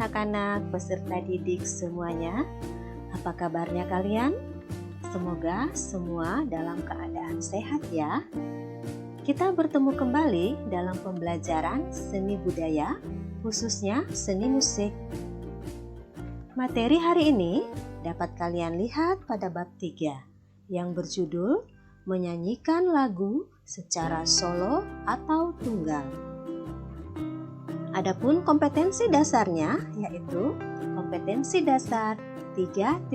anak-anak peserta didik semuanya. Apa kabarnya kalian? Semoga semua dalam keadaan sehat ya. Kita bertemu kembali dalam pembelajaran seni budaya, khususnya seni musik. Materi hari ini dapat kalian lihat pada bab 3 yang berjudul menyanyikan lagu secara solo atau tunggal. Adapun kompetensi dasarnya yaitu kompetensi dasar 3.1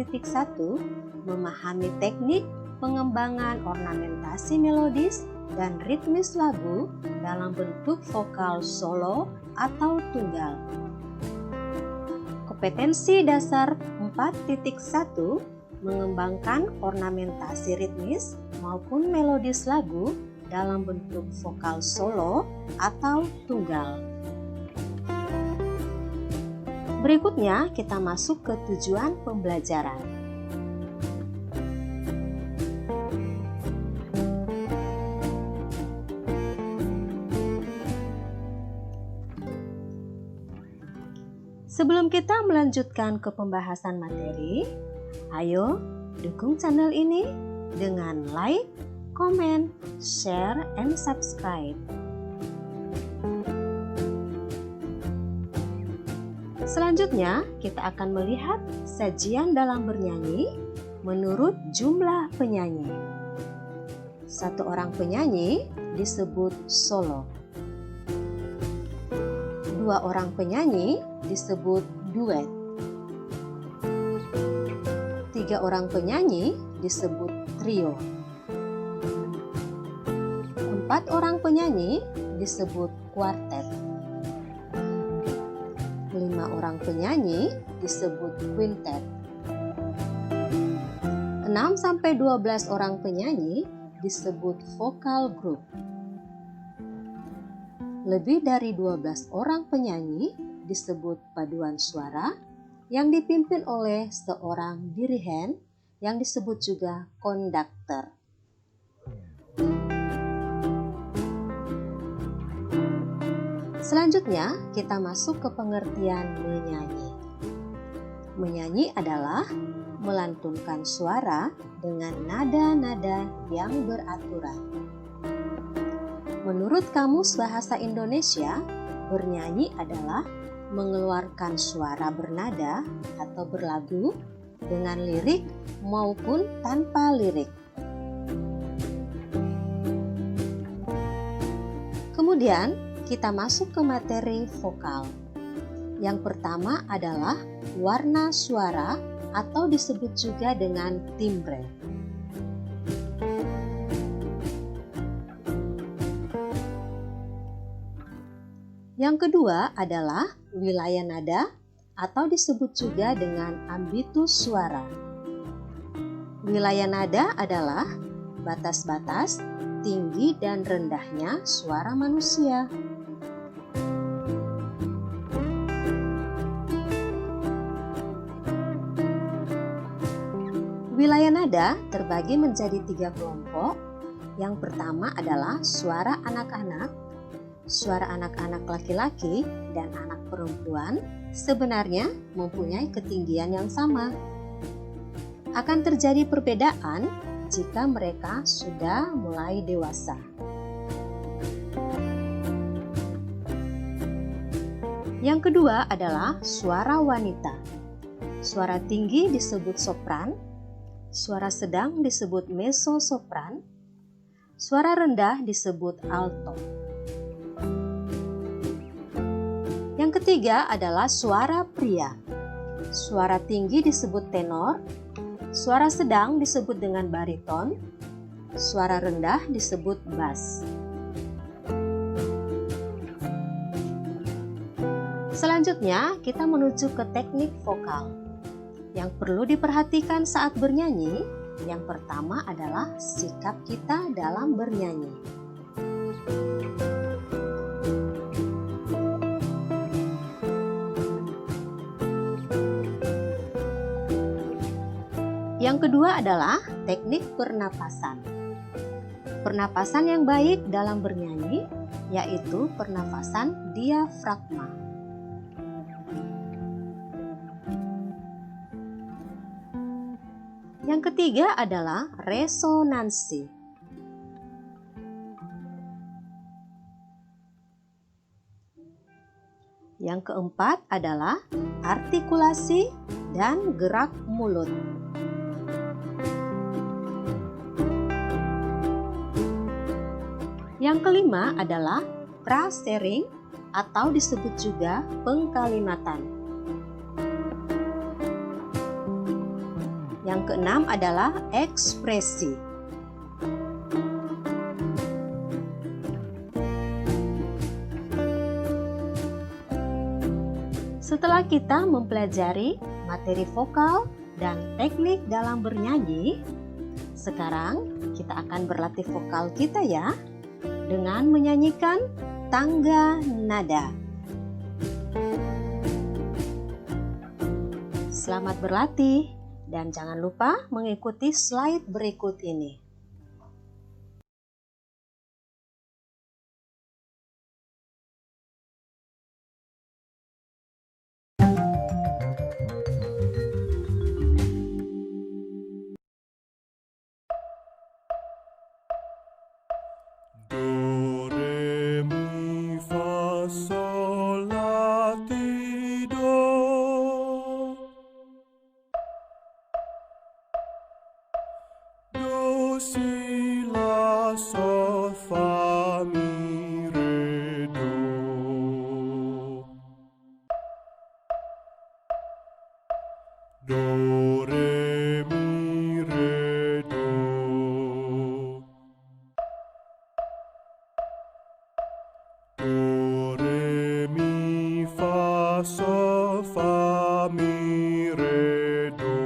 memahami teknik pengembangan ornamentasi melodis dan ritmis lagu dalam bentuk vokal solo atau tunggal. Kompetensi dasar 4.1 mengembangkan ornamentasi ritmis maupun melodis lagu dalam bentuk vokal solo atau tunggal. Berikutnya kita masuk ke tujuan pembelajaran. Sebelum kita melanjutkan ke pembahasan materi, ayo dukung channel ini dengan like, comment, share, and subscribe. Selanjutnya, kita akan melihat sajian dalam bernyanyi menurut jumlah penyanyi. Satu orang penyanyi disebut solo. Dua orang penyanyi disebut duet. Tiga orang penyanyi disebut trio. Empat orang penyanyi disebut kuartet. 5 orang penyanyi disebut quintet. 6-12 orang penyanyi disebut vokal group. Lebih dari 12 orang penyanyi disebut paduan suara yang dipimpin oleh seorang dirigen yang disebut juga konduktor. Selanjutnya, kita masuk ke pengertian menyanyi. Menyanyi adalah melantunkan suara dengan nada-nada yang beraturan. Menurut Kamus Bahasa Indonesia, bernyanyi adalah mengeluarkan suara bernada atau berlagu dengan lirik maupun tanpa lirik. Kemudian, kita masuk ke materi vokal. Yang pertama adalah warna suara atau disebut juga dengan timbre. Yang kedua adalah wilayah nada atau disebut juga dengan ambitus suara. Wilayah nada adalah batas-batas tinggi dan rendahnya suara manusia. Wilayah nada terbagi menjadi 3 kelompok. Yang pertama adalah suara anak-anak. Suara anak-anak laki-laki dan anak perempuan sebenarnya mempunyai ketinggian yang sama. Akan terjadi perbedaan jika mereka sudah mulai dewasa. Yang kedua adalah suara wanita. Suara tinggi disebut sopran. Suara sedang disebut mezzo-sopran, suara rendah disebut alto. Yang ketiga adalah suara pria. Suara tinggi disebut tenor, suara sedang disebut dengan bariton, suara rendah disebut bass. Selanjutnya, kita menuju ke teknik vokal. Yang perlu diperhatikan saat bernyanyi, yang pertama adalah sikap kita dalam bernyanyi. Yang kedua adalah teknik pernapasan. Pernapasan yang baik dalam bernyanyi yaitu pernapasan diafragma. Yang ketiga adalah resonansi. Yang keempat adalah artikulasi dan gerak mulut. Yang kelima adalah frasering atau disebut juga pengkalimatan. Yang keenam adalah ekspresi. Setelah kita mempelajari materi vokal dan teknik dalam bernyanyi, sekarang kita akan berlatih vokal kita ya, dengan menyanyikan tangga nada. Selamat berlatih dan jangan lupa mengikuti slide berikut ini. Do, re, mi, fa, sol, la, ti, do. Do, si, la, sol, fa, mi, re, do. Do, re, mi, re, do. Do, re, mi, fa, sol, fa, mi, re, do.